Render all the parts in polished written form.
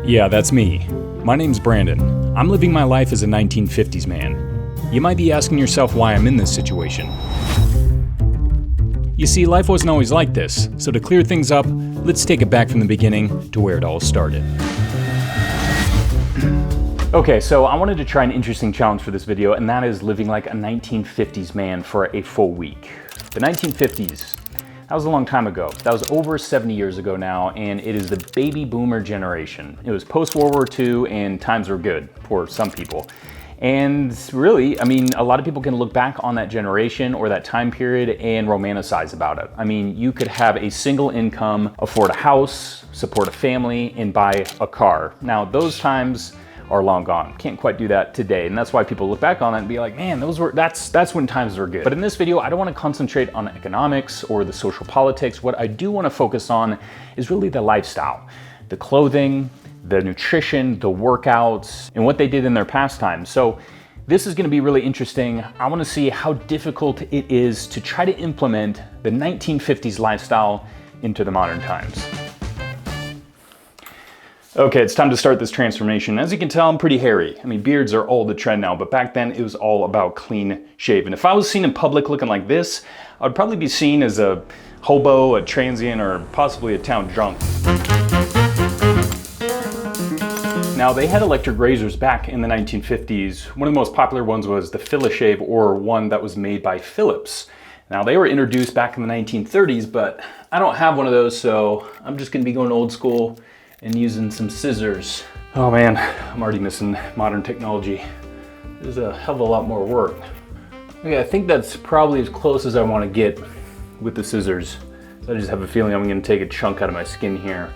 Yeah, that's me. My name's Brandon. I'm living my life as a 1950s man. You might be asking yourself why I'm in this situation. You see, life wasn't always like this, so to clear things up, let's take it back from the beginning to where it all started. Okay, so I wanted to try an interesting challenge for this video, and that is living like a 1950s man for a full week. The 1950s, that was a long time ago. That was over 70 years ago now, and it is the baby boomer generation. It was post-World War II, and times were good for some people. And really, I mean, a lot of people can look back on that generation or that time period and romanticize about it. I mean, you could have a single income, afford a house, support a family, and buy a car. Now, those times are long gone. Can't quite do that today. And that's why people look back on it and be like, man, that's when times were good. But in this video, I don't want to concentrate on economics or the social politics. What I do want to focus on is really the lifestyle, the clothing, the nutrition, the workouts, and what they did in their pastime. So this is going to be really interesting. I want to see how difficult it is to try to implement the 1950s lifestyle into the modern times. Okay, it's time to start this transformation. As you can tell, I'm pretty hairy. I mean, beards are all the trend now, but back then it was all about clean shaven. If I was seen in public looking like this, I would probably be seen as a hobo, a transient, or possibly a town drunk. Now, they had electric razors back in the 1950s. One of the most popular ones was the Philishave, or one that was made by Philips. Now, they were introduced back in the 1930s, but I don't have one of those, so I'm just gonna be going old school and using some scissors. Oh man, I'm already missing modern technology. There's a hell of a lot more work. Okay, I think that's probably as close as I want to get with the scissors. I just have a feeling I'm gonna take a chunk out of my skin here.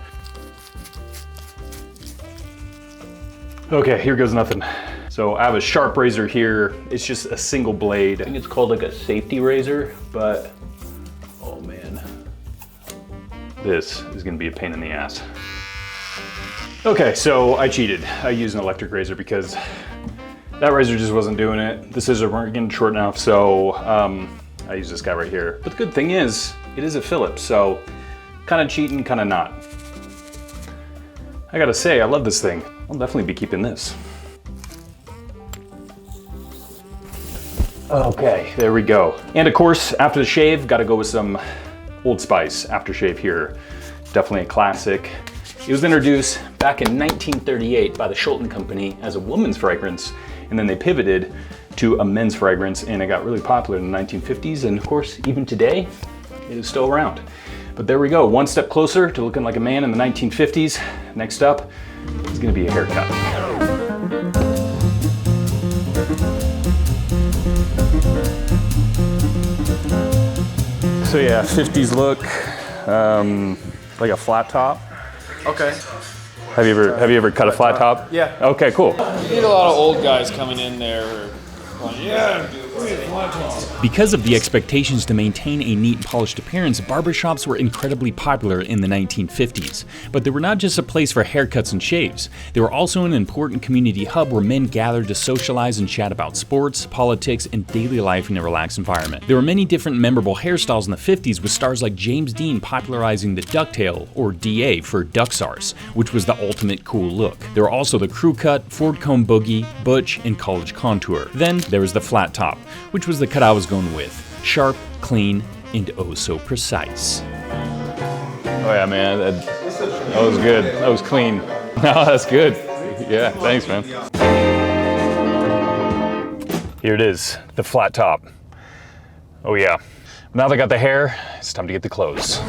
Okay, here goes nothing. So I have a sharp razor here. It's just a single blade. I think it's called like a safety razor, but oh man. This is gonna be a pain in the ass. Okay, so I cheated. I used an electric razor because that razor just wasn't doing it. The scissors weren't getting short enough, so I used this guy right here. But the good thing is, it is a Philips, so kind of cheating, kind of not. I gotta say, I love this thing. I'll definitely be keeping this. Okay, there we go. And of course, after the shave, gotta go with some Old Spice aftershave here. Definitely a classic. It was introduced back in 1938 by the Schulten Company as a woman's fragrance, and then they pivoted to a men's fragrance, and it got really popular in the 1950s, and of course, even today, it is still around. But there we go, one step closer to looking like a man in the 1950s. Next up is gonna be a haircut. So yeah, 50s look, like a flat top. Okay. Have you ever cut a flat top? Yeah. Okay, cool. You need a lot of old guys coming in there. Yeah, dude, flat top. Because of the expectations to maintain a neat and polished appearance, barbershops were incredibly popular in the 1950s. But they were not just a place for haircuts and shaves. They were also an important community hub where men gathered to socialize and chat about sports, politics, and daily life in a relaxed environment. There were many different memorable hairstyles in the 50s, with stars like James Dean popularizing the ducktail, or DA for ducksarce, which was the ultimate cool look. There were also the crew cut, Ford comb boogie, butch, and college contour. Then there was the flat top, which was the cut I was going with. Sharp, clean, and oh so precise. Oh yeah, man, that was good. That was clean. No, that's good. Yeah, thanks, man. Here it is, the flat top. Oh yeah. Now that I got the hair, it's time to get the clothes.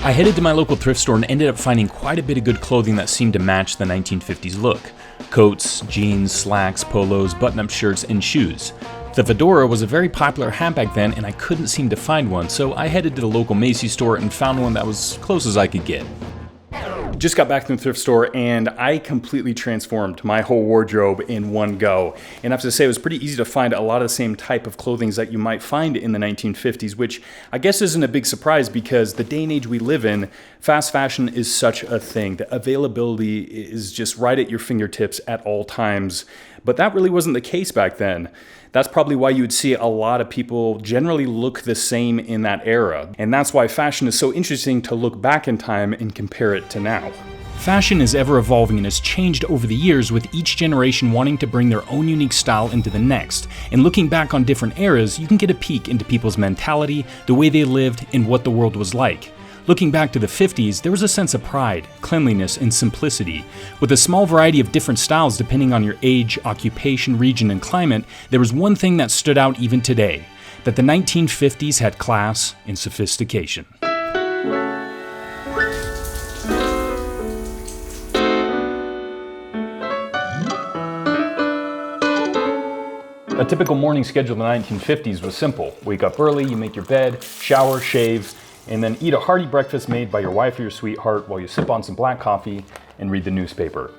I headed to my local thrift store and ended up finding quite a bit of good clothing that seemed to match the 1950s look. Coats, jeans, slacks, polos, button-up shirts, and shoes. The fedora was a very popular hat back then, and I couldn't seem to find one, so I headed to the local Macy's store and found one that was as close as I could get. Just got back from the thrift store and I completely transformed my whole wardrobe in one go. And I have to say, it was pretty easy to find a lot of the same type of clothing that you might find in the 1950s, which I guess isn't a big surprise because the day and age we live in, fast fashion is such a thing. The availability is just right at your fingertips at all times. But that really wasn't the case back then. That's probably why you would see a lot of people generally look the same in that era. And that's why fashion is so interesting to look back in time and compare it to now. Fashion is ever evolving and has changed over the years, with each generation wanting to bring their own unique style into the next. And looking back on different eras, you can get a peek into people's mentality, the way they lived, and what the world was like. Looking back to the 50s, there was a sense of pride, cleanliness, and simplicity. With a small variety of different styles depending on your age, occupation, region, and climate, there was one thing that stood out even today: that the 1950s had class and sophistication. A typical morning schedule in the 1950s was simple. Wake up early, you make your bed, shower, shave, and then eat a hearty breakfast made by your wife or your sweetheart while you sip on some black coffee and read the newspaper.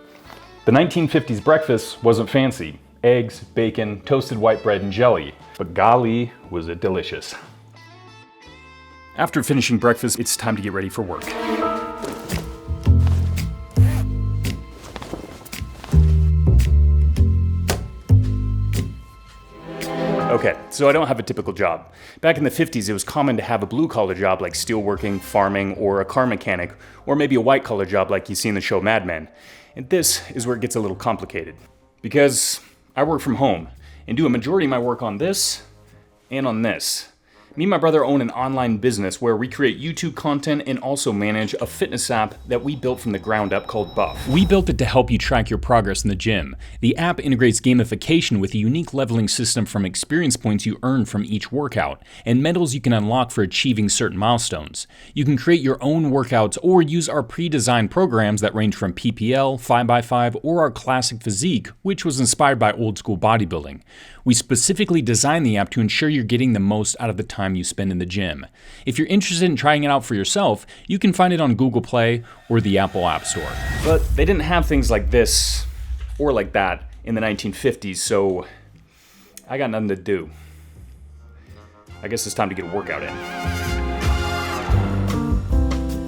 The 1950s breakfast wasn't fancy. Eggs, bacon, toasted white bread, and jelly. But golly, was it delicious. After finishing breakfast, it's time to get ready for work. Okay, so I don't have a typical job. Back in the 50s, it was common to have a blue-collar job like steelworking, farming, or a car mechanic, or maybe a white-collar job like you see in the show Mad Men. And this is where it gets a little complicated. Because I work from home, and do a majority of my work on this, and on this. Me and my brother own an online business where we create YouTube content and also manage a fitness app that we built from the ground up called Buff. We built it to help you track your progress in the gym. The app integrates gamification with a unique leveling system from experience points you earn from each workout, and medals you can unlock for achieving certain milestones. You can create your own workouts or use our pre-designed programs that range from PPL, 5x5, or our classic physique, which was inspired by old school bodybuilding. We specifically designed the app to ensure you're getting the most out of the time you spend in the gym. If you're interested in trying it out for yourself, you can find it on Google Play or the Apple App Store. But they didn't have things like this or like that in the 1950s, so I got nothing to do. I guess it's time to get a workout in.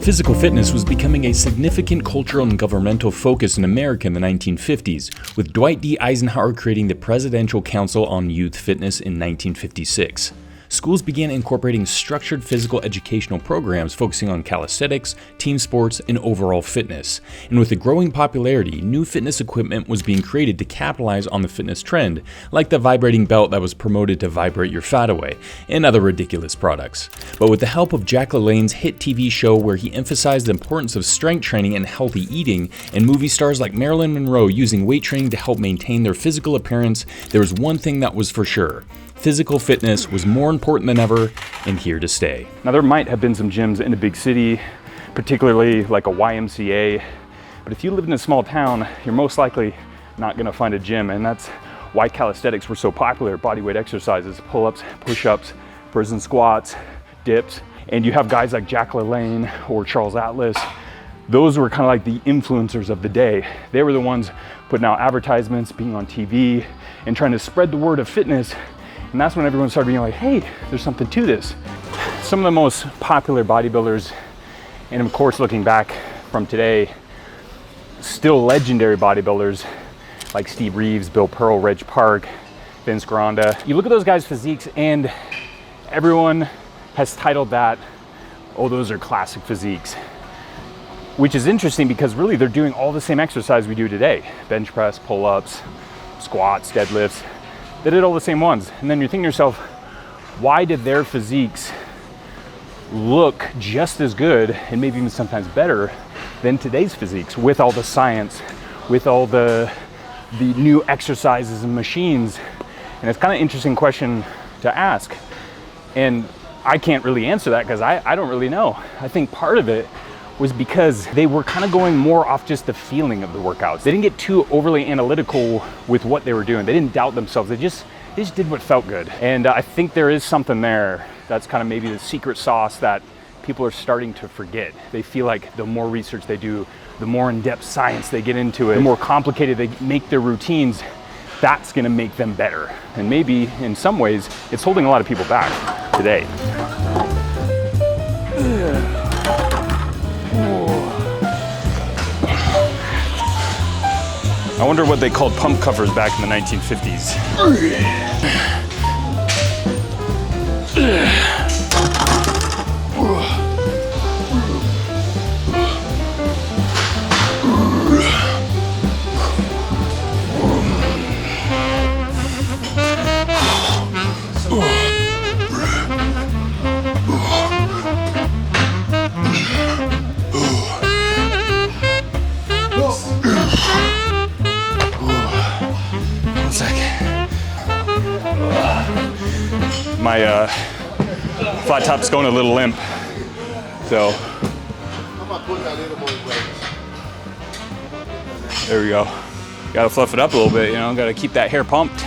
Physical fitness was becoming a significant cultural and governmental focus in America in the 1950s, with Dwight D. Eisenhower creating the Presidential Council on Youth Fitness in 1956. Schools began incorporating structured physical educational programs focusing on calisthenics, team sports, and overall fitness. And with the growing popularity, new fitness equipment was being created to capitalize on the fitness trend, like the vibrating belt that was promoted to vibrate your fat away, and other ridiculous products. But with the help of Jack LaLanne's hit TV show where he emphasized the importance of strength training and healthy eating, and movie stars like Marilyn Monroe using weight training to help maintain their physical appearance, there was one thing that was for sure: physical fitness was more important than ever and here to stay. Now, there might have been some gyms in a big city, particularly like a YMCA, but if you live in a small town, you're most likely not gonna find a gym, and that's why calisthenics were so popular. Bodyweight exercises, pull-ups, push-ups, prison squats, dips, and you have guys like Jack LaLanne or Charles Atlas. Those were kind of like the influencers of the day. They were the ones putting out advertisements, being on TV, and trying to spread the word of fitness. And that's when everyone started being like, hey, there's something to this. Some of the most popular bodybuilders, and of course looking back from today, still legendary bodybuilders like Steve Reeves, Bill Pearl, Reg Park, Vince Granda. You look at those guys' physiques and everyone has titled that, oh, those are classic physiques. Which is interesting because really they're doing all the same exercise we do today. Bench press, pull-ups, squats, deadlifts. They did all the same ones. And then you're thinking to yourself, why did their physiques look just as good and maybe even sometimes better than today's physiques, with all the science, with all the new exercises and machines? And it's kind of an interesting question to ask. And I can't really answer that because I don't really know. I think part of it was because they were kind of going more off just the feeling of the workouts. They didn't get too overly analytical with what they were doing. They didn't doubt themselves. They just did what felt good. And I think there is something there that's kind of maybe the secret sauce that people are starting to forget. They feel like the more research they do, the more in-depth science they get into it, the more complicated they make their routines, that's gonna make them better. And maybe in some ways, it's holding a lot of people back today. I wonder what they called pump covers back in the 1950s. My flat top's going a little limp. So there we go. Gotta fluff it up a little bit, you know, gotta keep that hair pumped.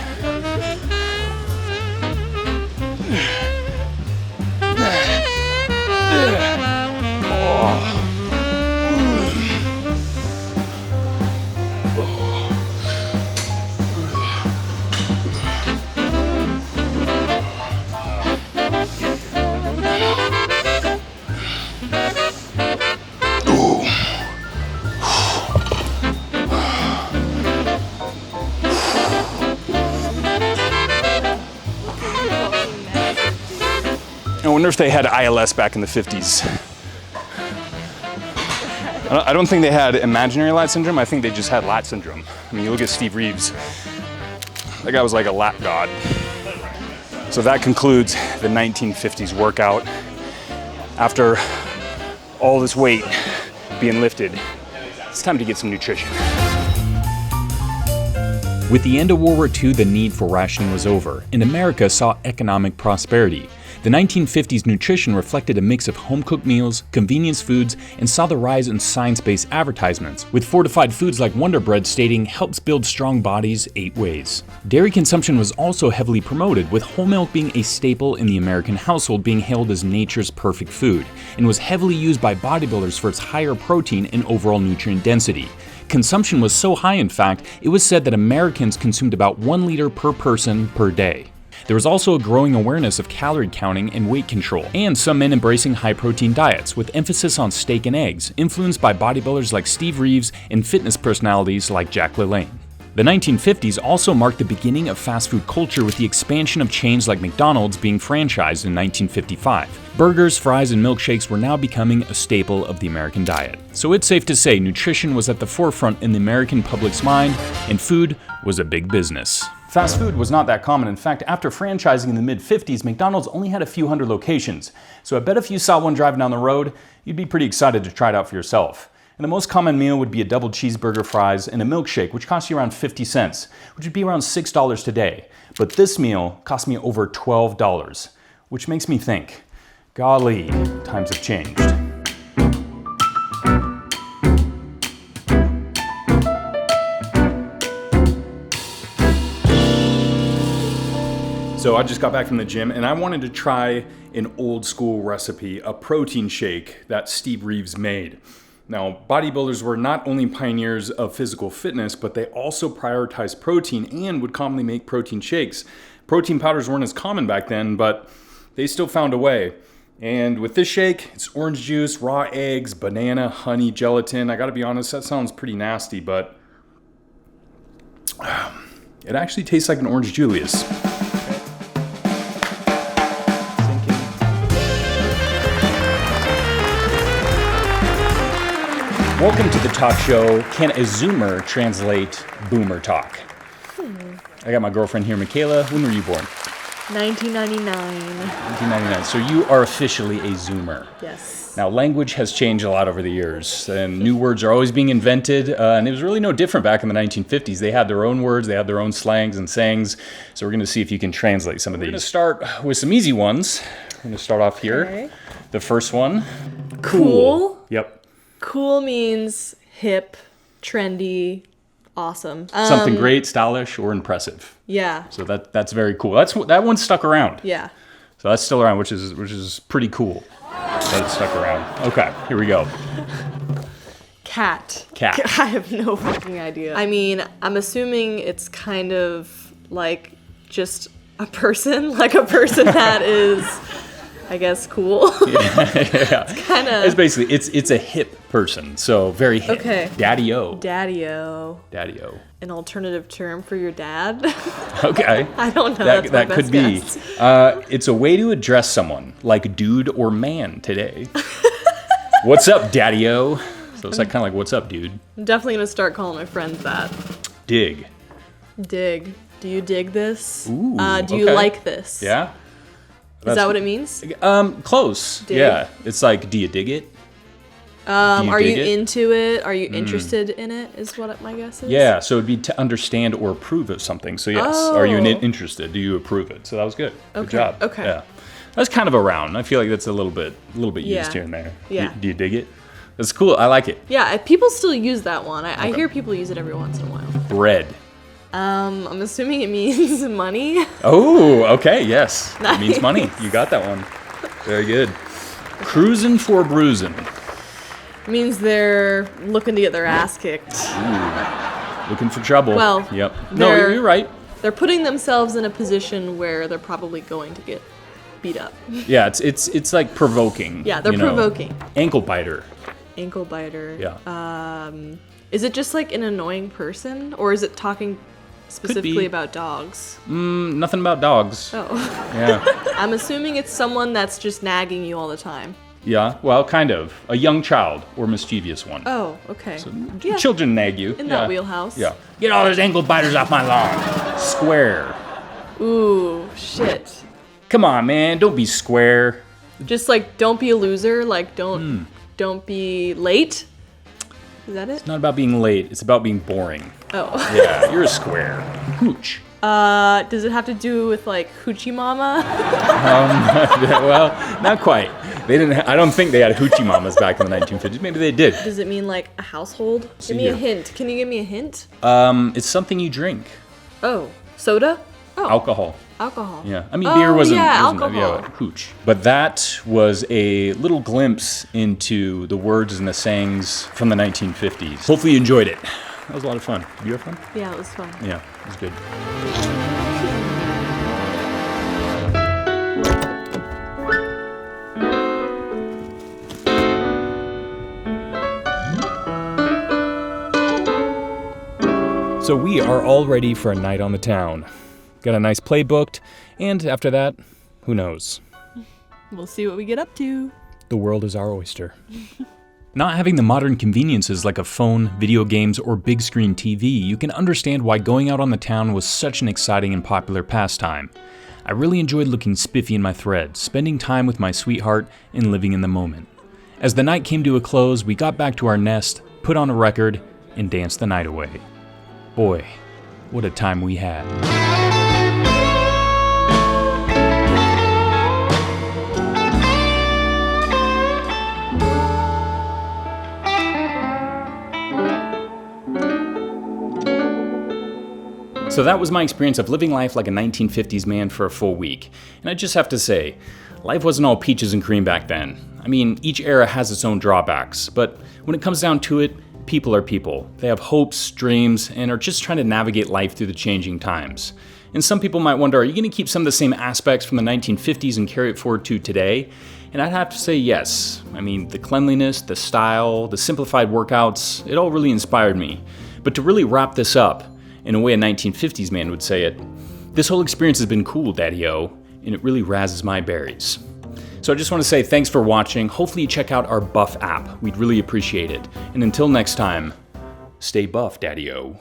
I wonder if they had ILS back in the 50s. I don't think they had imaginary lat syndrome. I think they just had lat syndrome. I mean, you look at Steve Reeves. That guy was like a lat god. So that concludes the 1950s workout. After all this weight being lifted, it's time to get some nutrition. With the end of World War II, the need for rationing was over, and America saw economic prosperity. The 1950s nutrition reflected a mix of home-cooked meals, convenience foods, and saw the rise in science-based advertisements, with fortified foods like Wonder Bread stating, "helps build strong bodies 8 ways." Dairy consumption was also heavily promoted, with whole milk being a staple in the American household, being hailed as nature's perfect food, and was heavily used by bodybuilders for its higher protein and overall nutrient density. Consumption was so high, in fact, it was said that Americans consumed about 1 liter per person per day. There was also a growing awareness of calorie counting and weight control, and some men embracing high-protein diets, with emphasis on steak and eggs, influenced by bodybuilders like Steve Reeves and fitness personalities like LaLanne. The 1950s also marked the beginning of fast food culture, with the expansion of chains like McDonald's being franchised in 1955. Burgers, fries, and milkshakes were now becoming a staple of the American diet. So it's safe to say nutrition was at the forefront in the American public's mind, and food was a big business. Fast food was not that common. In fact, after franchising in the mid-50s, McDonald's only had a few hundred locations. So I bet if you saw one driving down the road, you'd be pretty excited to try it out for yourself. And the most common meal would be a double cheeseburger, fries, and a milkshake, which cost you around 50 cents, which would be around $6 today. But this meal cost me over $12, which makes me think, golly, times have changed. So I just got back from the gym and I wanted to try an old school recipe, a protein shake that Steve Reeves made. Now, bodybuilders were not only pioneers of physical fitness, but they also prioritized protein and would commonly make protein shakes. Protein powders weren't as common back then, but they still found a way. And with this shake, it's orange juice, raw eggs, banana, honey, gelatin. I gotta be honest, that sounds pretty nasty, but it actually tastes like an orange Julius. Welcome to the talk show, Can a Zoomer Translate Boomer Talk? I got my girlfriend here, Michaela. When were you born? 1999. 1999. So you are officially a Zoomer. Yes. Now, language has changed a lot over the years, and new words are always being invented, and it was really no different back in the 1950s. They had their own words, they had their own slangs and sayings, so we're going to see if you can translate some of these. We're going to start with some easy ones. We're going to start off here. Okay. The first one. Cool. Yep. Cool means hip, trendy, awesome. Something great, stylish, or impressive. Yeah. So that's very cool. That one stuck around. Yeah. So that's still around, which is pretty cool. That it stuck around. Okay, here we go. Cat. Cat. I have no fucking idea. I mean, I'm assuming it's kind of like just a person, that is, I guess, cool. Yeah. It's kind of. It's basically it's a hip person, so very hip. Okay. Daddy-o. Daddy-o. Daddy-o. An alternative term for your dad? Okay. I don't know. That could be. It's a way to address someone, like dude or man today. What's up, Daddy-o? So it's like kind of like, what's up, dude? I'm definitely going to start calling my friends that. Dig. Dig. Do you dig this? Ooh, do you like this? Yeah. Is that what it means? Close. Dig? Yeah. It's like, do you dig it? Are you dig it? into it? Are you interested in it? Is what my guess is. Yeah, so it'd be to understand or approve of something. So yes, are you Oh. interested? Do you approve it? So that was good. Good Okay, job. okay. Yeah, that's kind of around. I feel like that's a little bit Yeah. used here and there. Yeah. Do you dig it? That's cool. I like it. Yeah, people still use that one. I hear people use it every once in a while. Bread. I'm assuming it means money. Oh, okay. Yes, it means Nice. money. You got that one. Very good. Cruising for bruising. Means they're looking to get their ass kicked. Looking for trouble. Well, Yep. No, they're- you're right. They're putting themselves in a position where they're probably going to get beat up. Yeah, it's like provoking. Yeah, they're you know. provoking. Ankle biter. Ankle biter. Yeah. Is it just like an annoying person, or is it talking specifically be. about dogs? Nothing about dogs. Oh, Yeah. I'm assuming it's someone that's just nagging you all the time. Yeah. Well, kind of. A young child or mischievous one. Oh, okay. Yeah, Children nag you. in yeah. that wheelhouse. Yeah. Get all those ankle biters off my lawn. Square. Ooh, shit. Come on, man. Don't be square. Just like, don't be a loser. Like, don't be late. Is that it? It's not about being late. It's about being boring. Oh. Yeah. You're a square. Hooch. Does it have to do with like hoochie mama? Well, not quite. They didn't. I don't think they had hoochie mamas back in the 1950s. Maybe they did. Does it mean like a household? See Give me a here. hint. Can you give me a hint? It's something you drink. Oh, soda? Oh, Alcohol. alcohol. Yeah, I mean beer wasn't. yeah, wasn't alcohol. hooch. But that was a little glimpse into the words and the sayings from the 1950s. Hopefully you enjoyed it. That was a lot of fun. Did you have fun? Yeah, it was fun. Yeah, it was good. So we are all ready for a night on the town. Got a nice play booked, and after that, who knows? We'll see what we get up to. The world is our oyster. Not having the modern conveniences like a phone, video games, or big screen TV, you can understand why going out on the town was such an exciting and popular pastime. I really enjoyed looking spiffy in my threads, spending time with my sweetheart, and living in the moment. As the night came to a close, we got back to our nest, put on a record, and danced the night away. Boy, what a time we had. So that was my experience of living life like a 1950s man for a full week. And I just have to say, life wasn't all peaches and cream back then. I mean, each era has its own drawbacks, but when it comes down to it, people are people. They have hopes, dreams, and are just trying to navigate life through the changing times. And some people might wonder, are you going to keep some of the same aspects from the 1950s and carry it forward to today? And I'd have to say yes. I mean, the cleanliness, the style, the simplified workouts, it all really inspired me. But to really wrap this up, in a way a 1950s man would say it, this whole experience has been cool, Daddy-O, and it really razzes my berries. So I just want to say thanks for watching. Hopefully you check out our Buff app. We'd really appreciate it. And until next time, stay buff, Daddy-O.